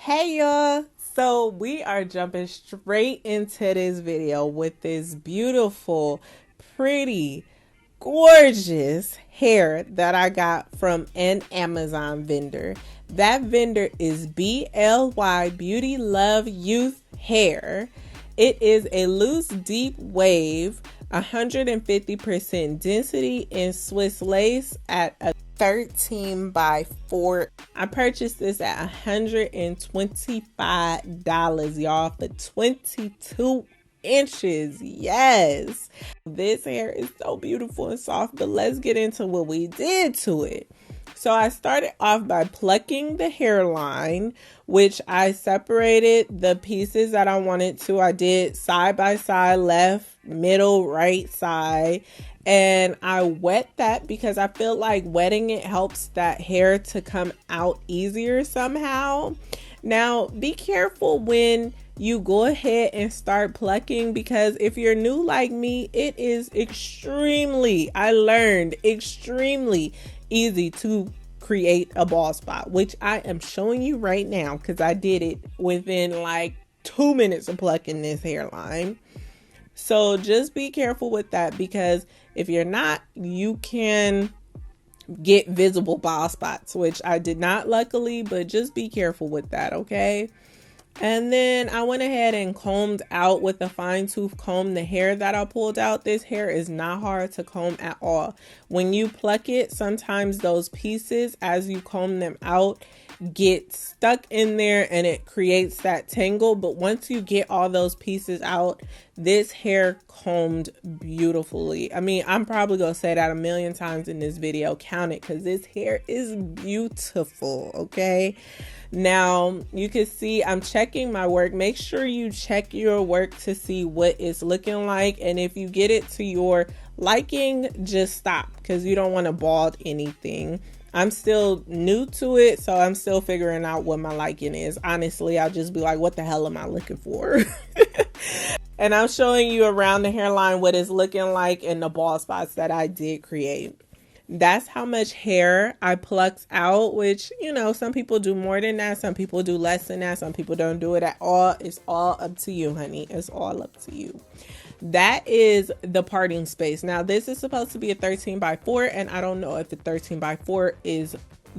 Hey y'all, so we are jumping straight into this video with this beautiful, pretty, gorgeous hair that I got from an Amazon vendor. That vendor is BLY Beauty Love Youth Hair. It is a loose deep wave, 150% density in Swiss lace at a 13 by 4. I purchased this at $125, y'all, for 22 inches. Yes, this hair is so beautiful and soft, but let's get into what we did to it. So I started off by plucking the hairline, which I separated the pieces that I wanted to. I did side by side, left, middle, right side. And I wet that because I feel like wetting it helps that hair to come out easier somehow. Now, be careful when you go ahead and start plucking, because if you're new like me, it is extremely easy to create a bald spot, which I am showing you right now because I did it within like 2 minutes of plucking this hairline. So just be careful with that, because if you're not, you can get visible bald spots, which I did not, luckily, but just be careful with that, okay? And then I went ahead and combed out with a fine tooth comb the hair that I pulled out. This hair is not hard to comb at all. When you pluck it, sometimes those pieces, as you comb them out, get stuck in there and it creates that tangle. But once you get all those pieces out, this hair combed beautifully. I mean, I'm probably gonna say that a million times in this video. Count it, because this hair is beautiful, okay? Now you can see I'm checking my work. Make sure you check your work to see what it's looking like, and if you get it to your liking, just stop, because you don't want to bald anything. I'm still new to it, so I'm still figuring out what my liking is. Honestly, I'll just be like, what the hell am I looking for? And I'm showing you around the hairline what it's looking like in the bald spots that I did create. That's how much hair I plucked out, which, you know, some people do more than that. Some people do less than that. Some people don't do it at all. It's all up to you, honey. It's all up to you. That is the parting space. Now, this is supposed to be a 13 by 4, and I don't know if the 13 by 4 is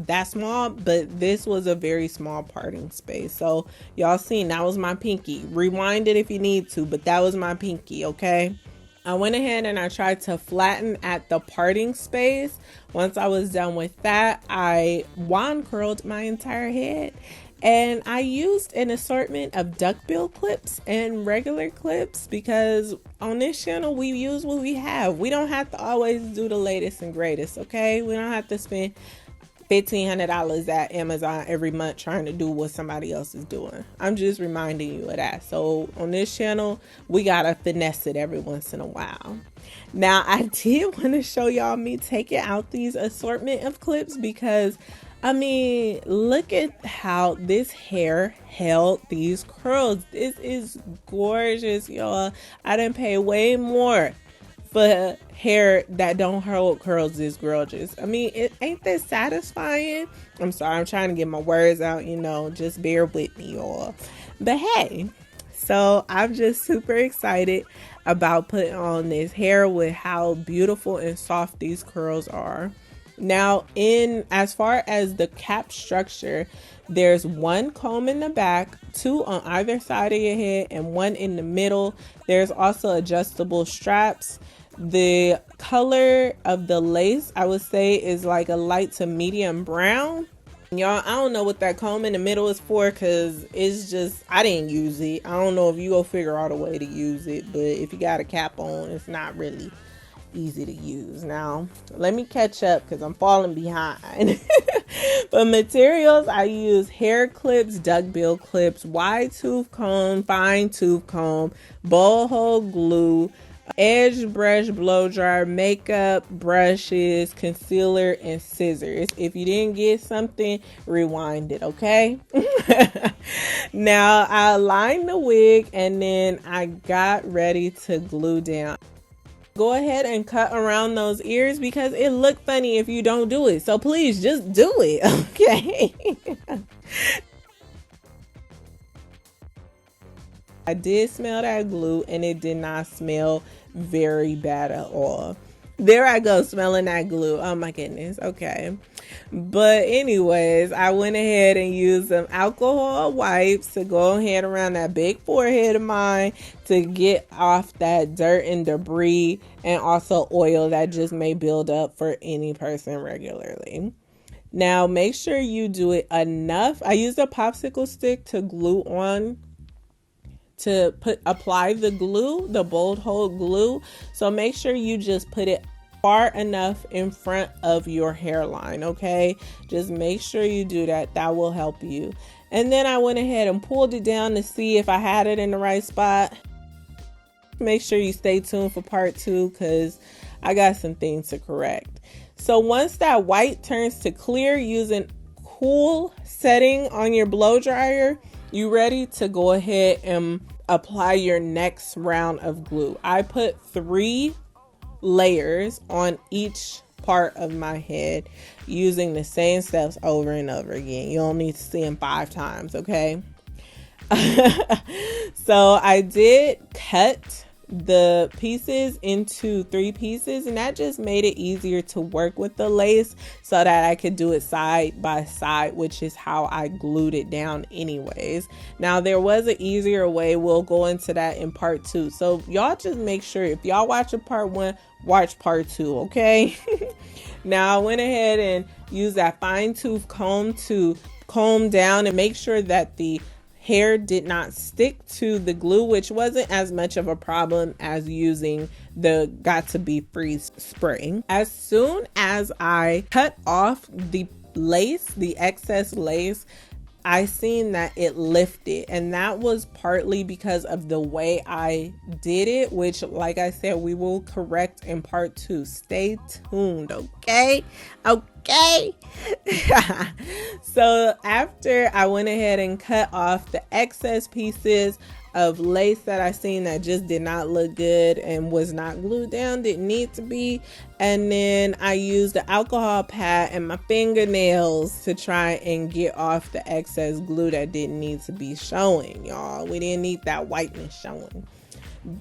that small, but this was a very small parting space. So y'all seen, that was my pinky. Rewind it if you need to, but that was my pinky, okay? I went ahead and I tried to flatten at the parting space. Once I was done with that, I wand curled my entire head, and I used an assortment of duckbill clips and regular clips, because on this channel we use what we have. We don't have to always do the latest and greatest, okay? We don't have to spend $1,500 at Amazon every month trying to do what somebody else is doing. I'm just reminding you of that. So on this channel, we gotta finesse it every once in a while. Now, I did want to show y'all me taking out these assortment of clips, because I mean, look at how this hair held these curls. This is gorgeous, y'all. I didn't pay way more for hair that don't hold curls this gorgeous. I mean, it ain't that satisfying. I'm sorry, I'm trying to get my words out, you know, just bear with me, y'all. But hey, so I'm just super excited about putting on this hair with how beautiful and soft these curls are. Now, as far as the cap structure, there's one comb in the back, 2 on either side of your head, and 1 in the middle. There's also adjustable straps. The color of the lace, I would say, is like a light to medium brown. Y'all, I don't know what that comb in the middle is for, because it's just, I didn't use it. I don't know if you go figure out a way to use it, but if you got a cap on, it's not really easy to use. Now, let me catch up because I'm falling behind. But materials, I use hair clips, duckbill clips, wide tooth comb, fine tooth comb, bowl hole glue, edge brush, blow dryer, makeup, brushes, concealer, and scissors. If you didn't get something, rewind it, okay? Now, I aligned the wig, and then I got ready to glue down. Go ahead and cut around those ears, because it look funny if you don't do it. So please just do it, okay? I did smell that glue and it did not smell very bad at all. There I go, smelling that glue. Oh my goodness. Okay. But anyways, I went ahead and used some alcohol wipes to go ahead around that big forehead of mine to get off that dirt and debris, and also oil that just may build up for any person regularly. Now make sure you do it enough. I used a popsicle stick to glue on, to apply the glue, the bold hold glue. So make sure you just put it far enough in front of your hairline, okay? Just make sure you do that. That will help you. And then I went ahead and pulled it down to see if I had it in the right spot. Make sure you stay tuned for part 2 because I got some things to correct. So once that white turns to clear, using cool setting on your blow dryer, you ready to go ahead and apply your next round of glue. I put 3 layers on each part of my head using the same steps over and over again. You don't need to see them 5 times, okay? So I did cut the pieces into 3 pieces, and that just made it easier to work with the lace so that I could do it side by side, which is how I glued it down anyways. Now there was an easier way. We'll go into that in part 2. So y'all just make sure, if y'all watch a part 1, watch part 2, okay? Now I went ahead and used that fine tooth comb to comb down and make sure that the hair did not stick to the glue, which wasn't as much of a problem as using the Got to Be Freeze spray. As soon as I cut off the lace, the excess lace, I seen that it lifted, and that was partly because of the way I did it, which, like I said, we will correct in part 2. Stay tuned, okay? Okay. So after I went ahead and cut off the excess pieces of lace that I seen that just did not look good and was not glued down, didn't need to be, and then I used the alcohol pad and my fingernails to try and get off the excess glue that didn't need to be showing, y'all. We didn't need that whiteness showing.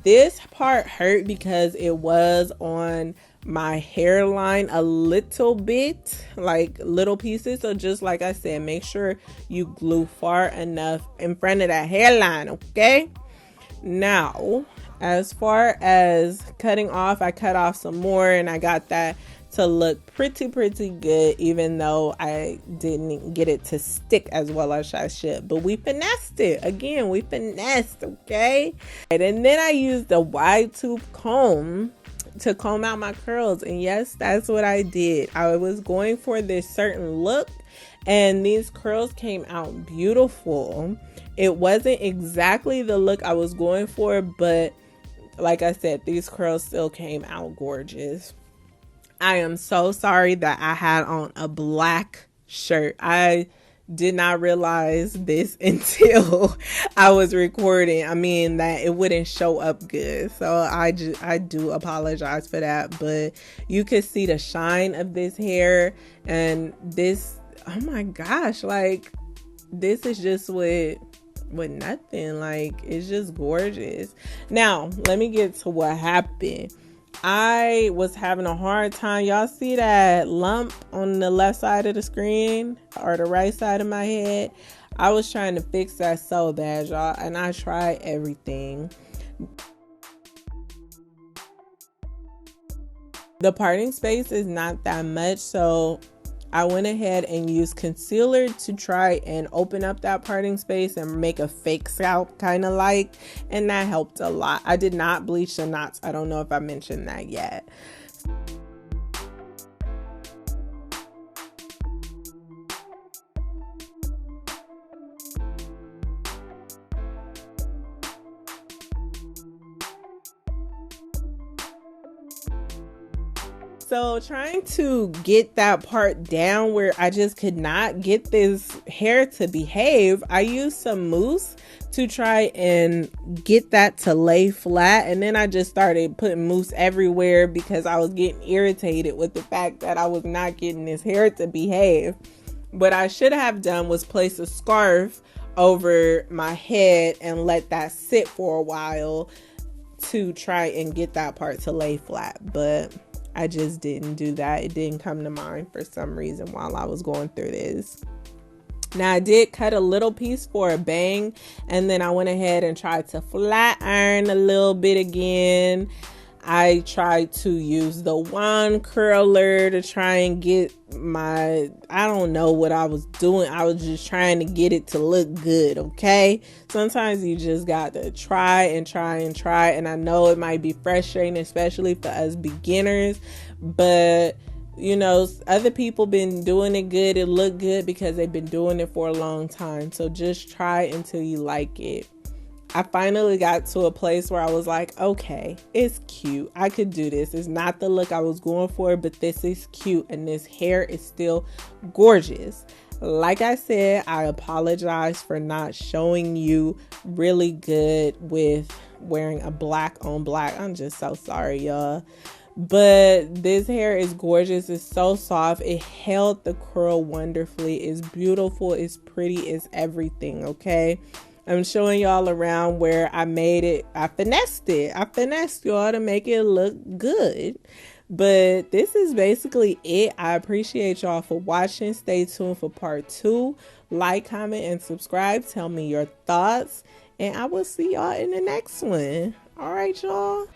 This part hurt because it was on my hairline a little bit, like little pieces. So just like I said, make sure you glue far enough in front of that hairline, okay? Now, as far as cutting off, I cut off some more and I got that to look pretty good, even though I didn't get it to stick as well as I should. But we finessed it. Again, we finessed, okay? And then I used the wide tooth comb to comb out my curls, and yes, that's what I did. I was going for this certain look, and these curls came out beautiful. It wasn't exactly the look I was going for, but like I said, these curls still came out gorgeous. I am so sorry that I had on a black shirt. I did not realize this until I was recording. I mean, that it wouldn't show up good. So I do apologize for that. But you could see the shine of this hair, and this, oh my gosh, like this is just with nothing. Like, it's just gorgeous. Now, let me get to what happened. I was having a hard time. Y'all see that lump on the left side of the screen or the right side of my head? I was trying to fix that so bad, y'all, and I tried everything. The parting space is not that much, so I went ahead and used concealer to try and open up that parting space and make a fake scalp kind of like, and that helped a lot. I did not bleach the knots. I don't know if I mentioned that yet. So trying to get that part down where I just could not get this hair to behave, I used some mousse to try and get that to lay flat. And then I just started putting mousse everywhere because I was getting irritated with the fact that I was not getting this hair to behave. What I should have done was place a scarf over my head and let that sit for a while to try and get that part to lay flat, but I just didn't do that. It didn't come to mind for some reason while I was going through this. Now I did cut a little piece for a bang, and then I went ahead and tried to flat iron a little bit again. I tried to use the wand curler to try and get my, I don't know what I was doing. I was just trying to get it to look good, okay? Sometimes you just got to try and try and try. And I know it might be frustrating, especially for us beginners. But, you know, other people been doing it good. It look good because they've been doing it for a long time. So just try until you like it. I finally got to a place where I was like, okay, it's cute. I could do this. It's not the look I was going for, but this is cute. And this hair is still gorgeous. Like I said, I apologize for not showing you really good with wearing a black on black. I'm just so sorry, y'all. But this hair is gorgeous. It's so soft. It held the curl wonderfully. It's beautiful. It's pretty. It's everything, okay? I'm showing y'all around where I made it. I finessed it. I finessed y'all to make it look good. But this is basically it. I appreciate y'all for watching. Stay tuned for part 2. Like, comment, and subscribe. Tell me your thoughts. And I will see y'all in the next one. All right, y'all.